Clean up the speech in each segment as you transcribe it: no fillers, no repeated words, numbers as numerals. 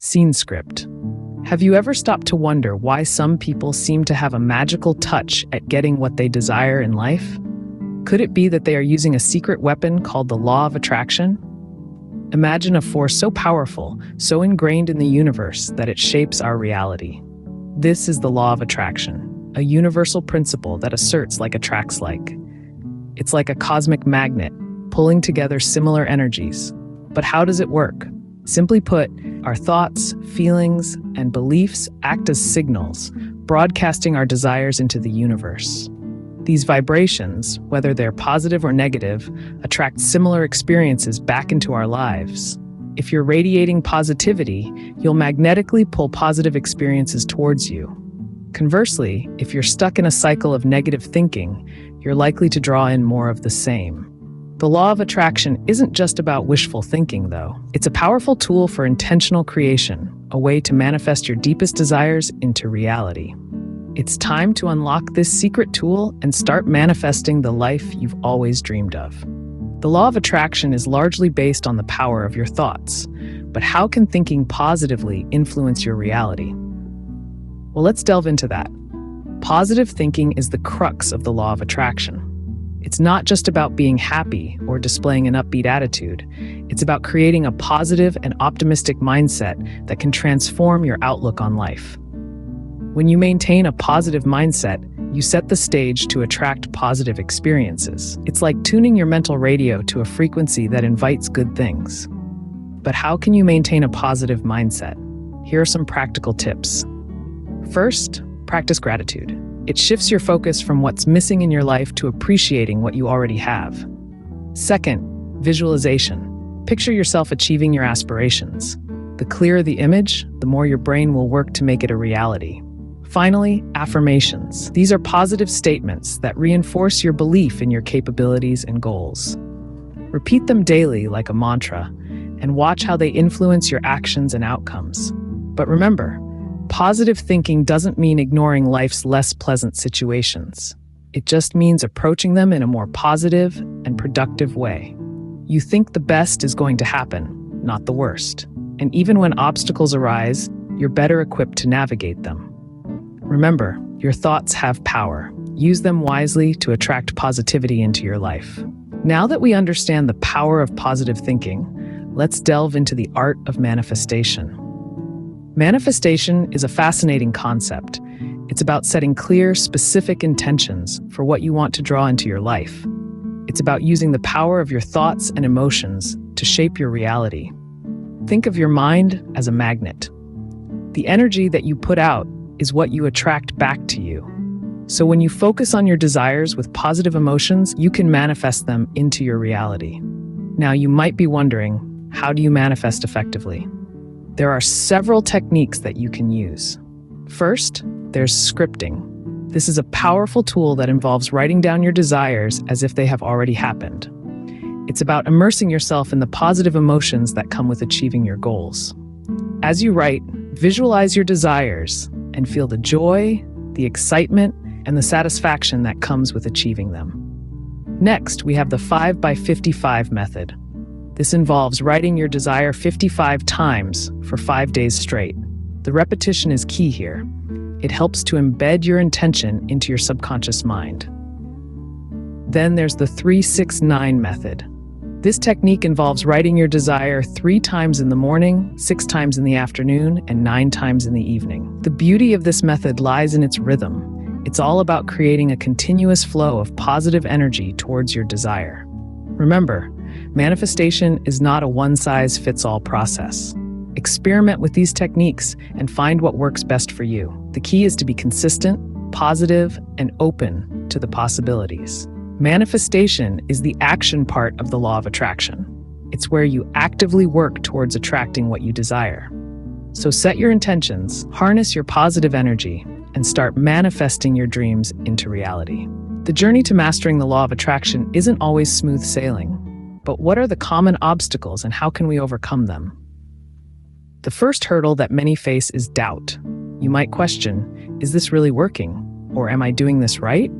Scene script. Have you ever stopped to wonder why some people seem to have a magical touch at getting what they desire in life? Could it be that they are using a secret weapon called the law of attraction? Imagine a force so powerful, so ingrained in the universe that it shapes our reality. This is the law of attraction, a universal principle that asserts like attracts like. It's like a cosmic magnet, pulling together similar energies. But how does it work? Simply put, our thoughts, feelings, and beliefs act as signals, broadcasting our desires into the universe. These vibrations, whether they're positive or negative, attract similar experiences back into our lives. If you're radiating positivity, you'll magnetically pull positive experiences towards you. Conversely, if you're stuck in a cycle of negative thinking, you're likely to draw in more of the same. The law of attraction isn't just about wishful thinking, though. It's a powerful tool for intentional creation, a way to manifest your deepest desires into reality. It's time to unlock this secret tool and start manifesting the life you've always dreamed of. The law of attraction is largely based on the power of your thoughts. But how can thinking positively influence your reality? Well, let's delve into that. Positive thinking is the crux of the law of attraction. It's not just about being happy or displaying an upbeat attitude. It's about creating a positive and optimistic mindset that can transform your outlook on life. When you maintain a positive mindset, you set the stage to attract positive experiences. It's like tuning your mental radio to a frequency that invites good things. But how can you maintain a positive mindset? Here are some practical tips. First, practice gratitude. It shifts your focus from what's missing in your life to appreciating what you already have. Second, visualization. Picture yourself achieving your aspirations. The clearer the image, the more your brain will work to make it a reality. Finally, affirmations. These are positive statements that reinforce your belief in your capabilities and goals. Repeat them daily like a mantra, and watch how they influence your actions and outcomes. But remember, positive thinking doesn't mean ignoring life's less pleasant situations. It just means approaching them in a more positive and productive way. You think the best is going to happen, not the worst. And even when obstacles arise, you're better equipped to navigate them. Remember, your thoughts have power. Use them wisely to attract positivity into your life. Now that we understand the power of positive thinking, let's delve into the art of manifestation. Manifestation is a fascinating concept. It's about setting clear, specific intentions for what you want to draw into your life. It's about using the power of your thoughts and emotions to shape your reality. Think of your mind as a magnet. The energy that you put out is what you attract back to you. So when you focus on your desires with positive emotions, you can manifest them into your reality. Now, you might be wondering, how do you manifest effectively? There are several techniques that you can use. First, there's scripting. This is a powerful tool that involves writing down your desires as if they have already happened. It's about immersing yourself in the positive emotions that come with achieving your goals. As you write, visualize your desires and feel the joy, the excitement, and the satisfaction that comes with achieving them. Next, we have the 5x55 method. This involves writing your desire 55 times for 5 days straight. The repetition is key here. It helps to embed your intention into your subconscious mind. Then there's the 3-6-9 method. This technique involves writing your desire 3 times in the morning, 6 times in the afternoon, and 9 times in the evening. The beauty of this method lies in its rhythm. It's all about creating a continuous flow of positive energy towards your desire. Remember, manifestation is not a one-size-fits-all process. Experiment with these techniques and find what works best for you. The key is to be consistent, positive, and open to the possibilities. Manifestation is the action part of the law of attraction. It's where you actively work towards attracting what you desire. So set your intentions, harness your positive energy, and start manifesting your dreams into reality. The journey to mastering the law of attraction isn't always smooth sailing. But what are the common obstacles and how can we overcome them? The first hurdle that many face is doubt. You might question, is this really working? Or am I doing this right?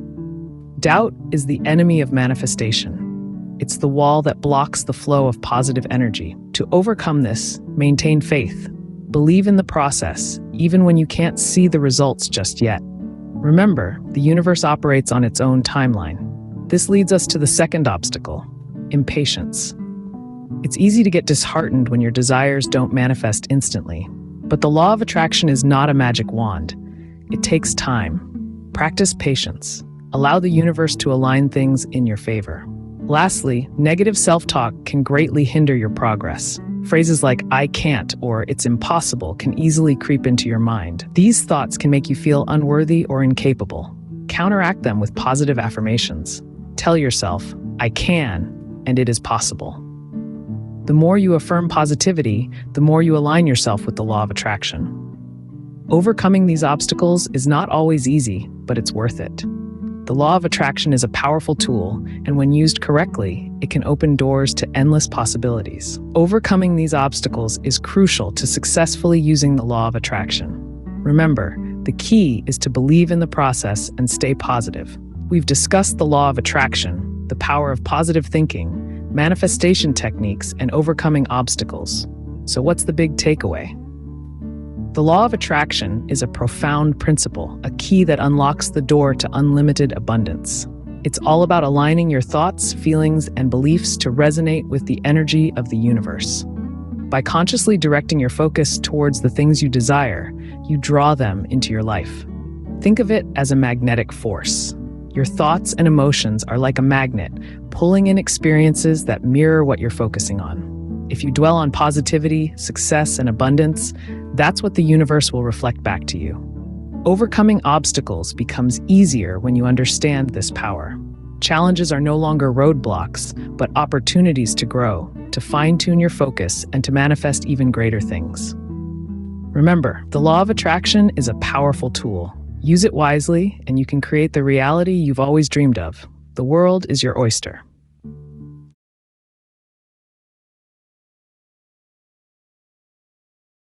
Doubt is the enemy of manifestation. It's the wall that blocks the flow of positive energy. To overcome this, maintain faith. Believe in the process, even when you can't see the results just yet. Remember, the universe operates on its own timeline. This leads us to the second obstacle: impatience. It's easy to get disheartened when your desires don't manifest instantly. But the law of attraction is not a magic wand. It takes time. Practice patience. Allow the universe to align things in your favor. Lastly, negative self-talk can greatly hinder your progress. Phrases like "I can't" or "it's impossible" can easily creep into your mind. These thoughts can make you feel unworthy or incapable. Counteract them with positive affirmations. Tell yourself, "I can, and it is possible." The more you affirm positivity, the more you align yourself with the law of attraction. Overcoming these obstacles is not always easy, but it's worth it. The law of attraction is a powerful tool, and when used correctly, it can open doors to endless possibilities. Overcoming these obstacles is crucial to successfully using the law of attraction. Remember, the key is to believe in the process and stay positive. We've discussed the law of attraction, the power of positive thinking, manifestation techniques, and overcoming obstacles. So what's the big takeaway? The law of attraction is a profound principle, a key that unlocks the door to unlimited abundance. It's all about aligning your thoughts, feelings, and beliefs to resonate with the energy of the universe. By consciously directing your focus towards the things you desire, you draw them into your life. Think of it as a magnetic force. Your thoughts and emotions are like a magnet, pulling in experiences that mirror what you're focusing on. If you dwell on positivity, success, and abundance, that's what the universe will reflect back to you. Overcoming obstacles becomes easier when you understand this power. Challenges are no longer roadblocks, but opportunities to grow, to fine-tune your focus, and to manifest even greater things. Remember, the law of attraction is a powerful tool. Use it wisely, and you can create the reality you've always dreamed of. The world is your oyster.